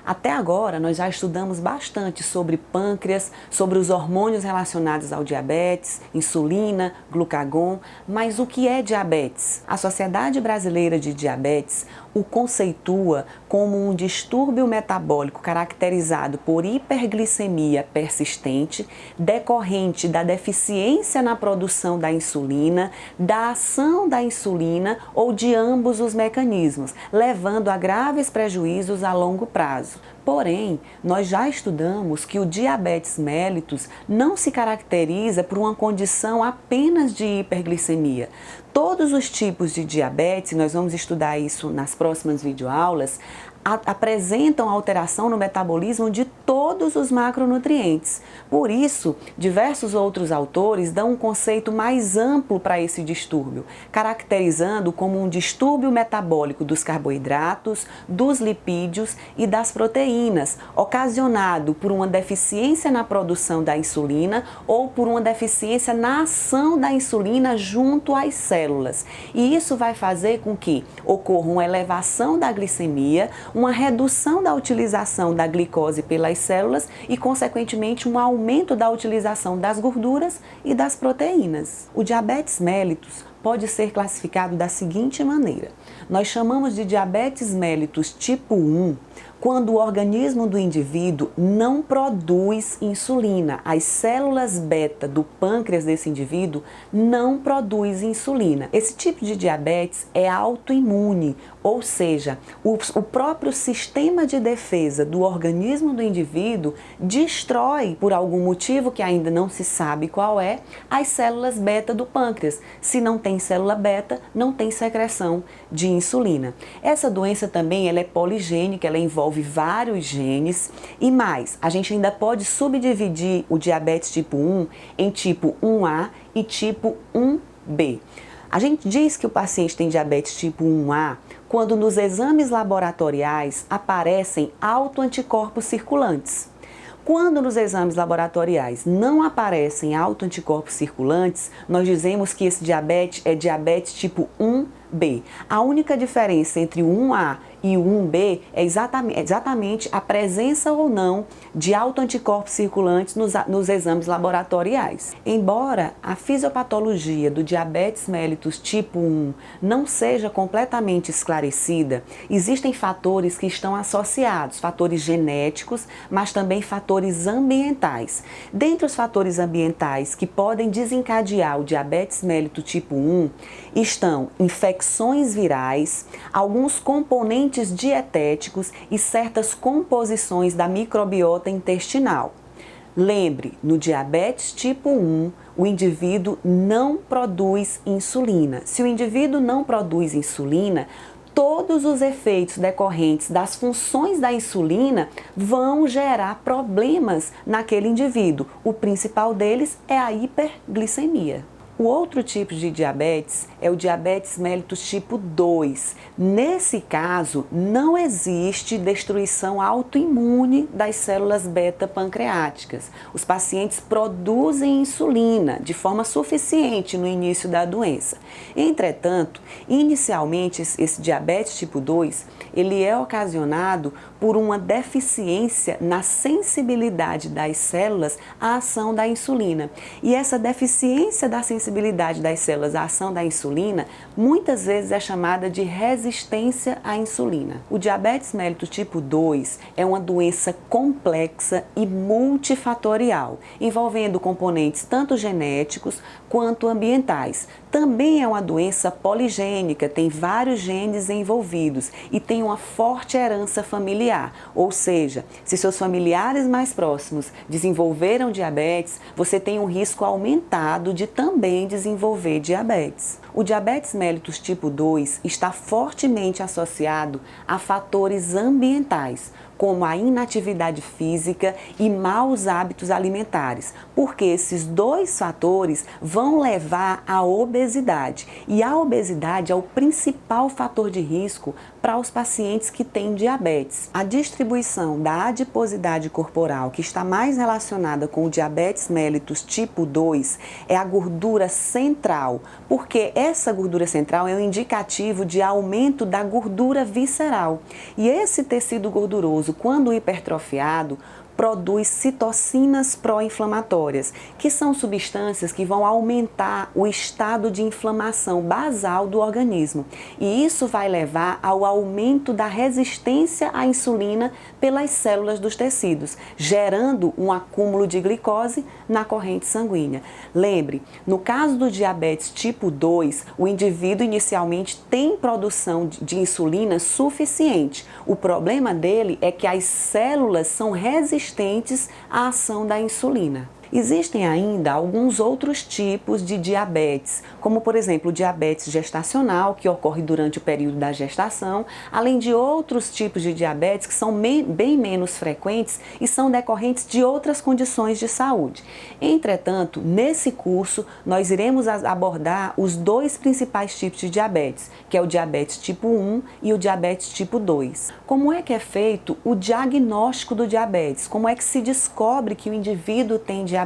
Até agora, nós já estudamos bastante sobre pâncreas, sobre os hormônios relacionados ao diabetes, insulina, glucagon, mas o que é diabetes? A Sociedade Brasileira de Diabetes o conceitua como um distúrbio metabólico caracterizado por hiperglicemia persistente, decorrente da deficiência na produção da insulina, da ação da insulina ou de ambos os mecanismos, levando a graves prejuízos a longo prazo. Porém, nós já estudamos que o diabetes mellitus não se caracteriza por uma condição apenas de hiperglicemia. Todos os tipos de diabetes, nós vamos estudar isso nas próximas videoaulas, apresentam alteração no metabolismo de todos os macronutrientes. Por isso, diversos outros autores dão um conceito mais amplo para esse distúrbio, caracterizando como um distúrbio metabólico dos carboidratos, dos lipídios e das proteínas, ocasionado por uma deficiência na produção da insulina ou por uma deficiência na ação da insulina junto às células. E isso vai fazer com que ocorra uma elevação da glicemia, uma redução da utilização da glicose pelas células e, consequentemente, um aumento da utilização das gorduras e das proteínas. O diabetes mellitus pode ser classificado da seguinte maneira. Nós chamamos de diabetes mellitus tipo 1 quando o organismo do indivíduo não produz insulina. As células beta do pâncreas desse indivíduo não produz insulina. Esse tipo de diabetes é autoimune, ou seja, o próprio sistema de defesa do organismo do indivíduo destrói, por algum motivo que ainda não se sabe qual é, as células beta do pâncreas. Se não tem célula beta, não tem secreção de insulina. Essa doença também ela é poligênica, ela envolve vários genes e mais, a gente ainda pode subdividir o diabetes tipo 1 em tipo 1A e tipo 1B. A gente diz que o paciente tem diabetes tipo 1A quando nos exames laboratoriais aparecem autoanticorpos circulantes. Quando nos exames laboratoriais não aparecem autoanticorpos circulantes, nós dizemos que esse diabetes é diabetes tipo 1B. A única diferença entre o 1A e o 1B é exatamente a presença ou não de autoanticorpos circulantes nos exames laboratoriais. Embora a fisiopatologia do diabetes mellitus tipo 1 não seja completamente esclarecida, existem fatores que estão associados, fatores genéticos, mas também fatores ambientais. Dentre os fatores ambientais que podem desencadear o diabetes mellitus tipo 1 estão infecções virais, alguns componentes dietéticos e certas composições da microbiota intestinal. Lembre, no diabetes tipo 1, o indivíduo não produz insulina. Se o indivíduo não produz insulina, todos os efeitos decorrentes das funções da insulina vão gerar problemas naquele indivíduo. O principal deles é a hiperglicemia. O outro tipo de diabetes é o diabetes mellitus tipo 2. Nesse caso, não existe destruição autoimune das células beta pancreáticas. Os pacientes produzem insulina de forma suficiente no início da doença. Entretanto, inicialmente esse diabetes tipo 2, ele é ocasionado por uma deficiência na sensibilidade das células à ação da insulina. E essa deficiência da sensibilidade das células à ação da insulina, muitas vezes é chamada de resistência à insulina. O diabetes mellitus tipo 2 é uma doença complexa e multifatorial, envolvendo componentes tanto genéticos quanto ambientais. Também é uma doença poligênica, tem vários genes envolvidos e tem uma forte herança familiar, ou seja, se seus familiares mais próximos desenvolveram diabetes, você tem um risco aumentado de também desenvolver diabetes. O diabetes mellitus tipo 2 está fortemente associado a fatores ambientais, como a inatividade física e maus hábitos alimentares, porque esses dois fatores vão levar à obesidade. E a obesidade é o principal fator de risco para os pacientes que têm diabetes. A distribuição da adiposidade corporal, que está mais relacionada com o diabetes mellitus tipo 2, é a gordura central, porque essa gordura central é um indicativo de aumento da gordura visceral. E esse tecido gorduroso, quando hipertrofiado, produz citocinas pró-inflamatórias, que são substâncias que vão aumentar o estado de inflamação basal do organismo. E isso vai levar ao aumento da resistência à insulina pelas células dos tecidos, gerando um acúmulo de glicose na corrente sanguínea. Lembre, no caso do diabetes tipo 2, o indivíduo inicialmente tem produção de insulina suficiente. O problema dele é que as células são resistentes à ação da insulina. Existem ainda alguns outros tipos de diabetes, como por exemplo o diabetes gestacional, que ocorre durante o período da gestação, além de outros tipos de diabetes que são bem menos frequentes e são decorrentes de outras condições de saúde. Entretanto, nesse curso, nós iremos abordar os dois principais tipos de diabetes, que é o diabetes tipo 1 e o diabetes tipo 2. Como é que é feito o diagnóstico do diabetes? Como é que se descobre que o indivíduo tem diabetes?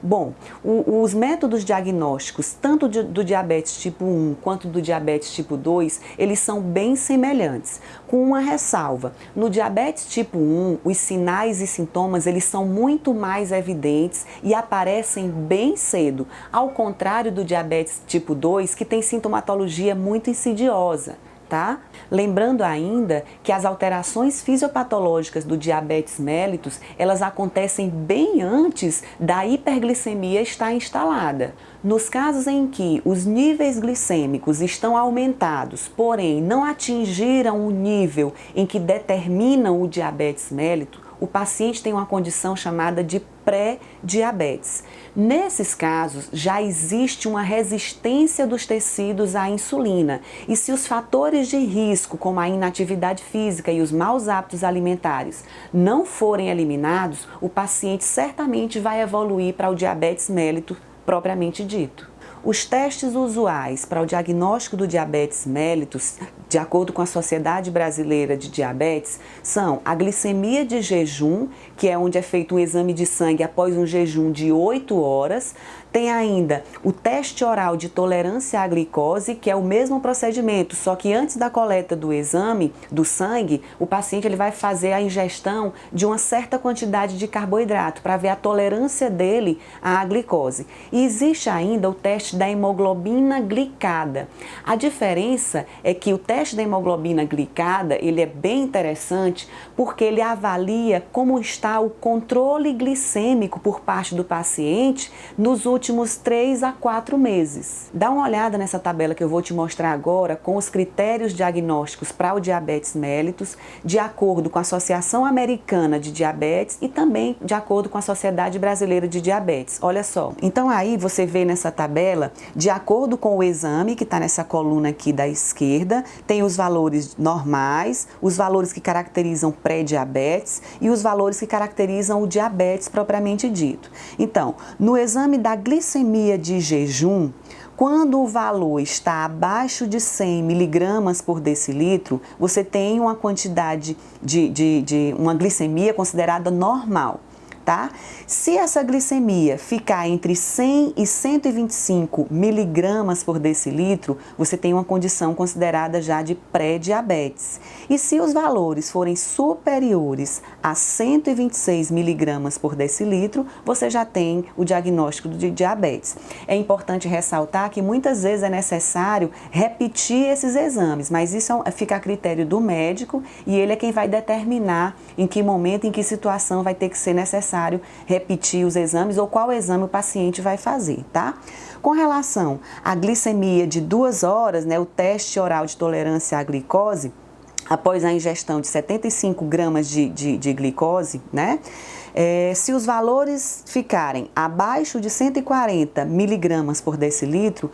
Bom, os métodos diagnósticos, tanto do diabetes tipo 1 quanto do diabetes tipo 2, eles são bem semelhantes, com uma ressalva. No diabetes tipo 1, os sinais e sintomas eles são muito mais evidentes e aparecem bem cedo, ao contrário do diabetes tipo 2, que tem sintomatologia muito insidiosa. Tá? Lembrando ainda que as alterações fisiopatológicas do diabetes mellitus, elas acontecem bem antes da hiperglicemia estar instalada. Nos casos em que os níveis glicêmicos estão aumentados, porém não atingiram o nível em que determinam o diabetes mellitus, o paciente tem uma condição chamada de pré-diabetes. Nesses casos, já existe uma resistência dos tecidos à insulina e se os fatores de risco, como a inatividade física e os maus hábitos alimentares, não forem eliminados, o paciente certamente vai evoluir para o diabetes mellitus propriamente dito. Os testes usuais para o diagnóstico do diabetes mellitus, de acordo com a Sociedade Brasileira de Diabetes, são a glicemia de jejum, que é onde é feito um exame de sangue após um jejum de 8 horas. Tem ainda o teste oral de tolerância à glicose, que é o mesmo procedimento, só que antes da coleta do exame do sangue, o paciente ele vai fazer a ingestão de uma certa quantidade de carboidrato para ver a tolerância dele à glicose. E existe ainda o teste da hemoglobina glicada. A diferença é que o teste da hemoglobina glicada, ele é bem interessante porque ele avalia como está o controle glicêmico por parte do paciente nos últimos 3 a 4 meses. Dá uma olhada nessa tabela que eu vou te mostrar agora com os critérios diagnósticos para o diabetes mellitus, de acordo com a Associação Americana de Diabetes e também de acordo com a Sociedade Brasileira de Diabetes. Olha só. Então aí você vê nessa tabela, de acordo com o exame que está nessa coluna aqui da esquerda, tem os valores normais, os valores que caracterizam pré-diabetes e os valores que caracterizam o diabetes propriamente dito. Então, no exame da glicemia de jejum, quando o valor está abaixo de 100 miligramas por decilitro, você tem uma quantidade de uma glicemia considerada normal. Tá? Se essa glicemia ficar entre 100 e 125 miligramas por decilitro, você tem uma condição considerada já de pré-diabetes. E se os valores forem superiores a 126 miligramas por decilitro, você já tem o diagnóstico de diabetes. É importante ressaltar que muitas vezes é necessário repetir esses exames, mas isso fica a critério do médico e ele é quem vai determinar em que momento, em que situação vai ter que ser necessário repetir os exames ou qual exame o paciente vai fazer, tá? Com relação à glicemia de 2 horas, né, o teste oral de tolerância à glicose, após a ingestão de 75 gramas de glicose, né? Se os valores ficarem abaixo de 140 miligramas por decilitro,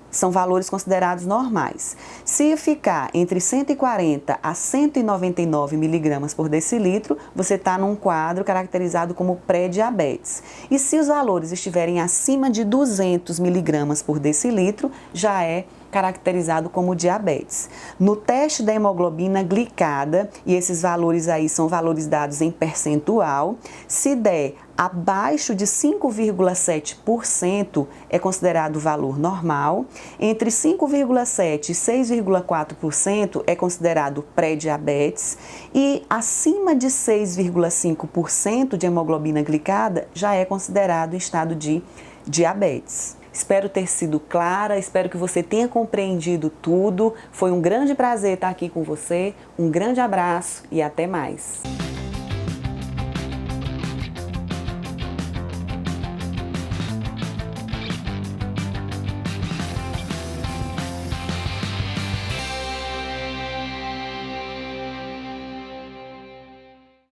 são valores considerados normais. Se ficar entre 140 a 199 miligramas por decilitro, você está num quadro caracterizado como pré-diabetes. E se os valores estiverem acima de 200 miligramas por decilitro, já é caracterizado como diabetes. No teste da hemoglobina glicada, e esses valores aí são valores dados em percentual, se der abaixo de 5,7% é considerado valor normal, entre 5,7% e 6,4% é considerado pré-diabetes e acima de 6,5% de hemoglobina glicada já é considerado estado de diabetes. Espero ter sido clara, espero que você tenha compreendido tudo. Foi um grande prazer estar aqui com você, um grande abraço e até mais.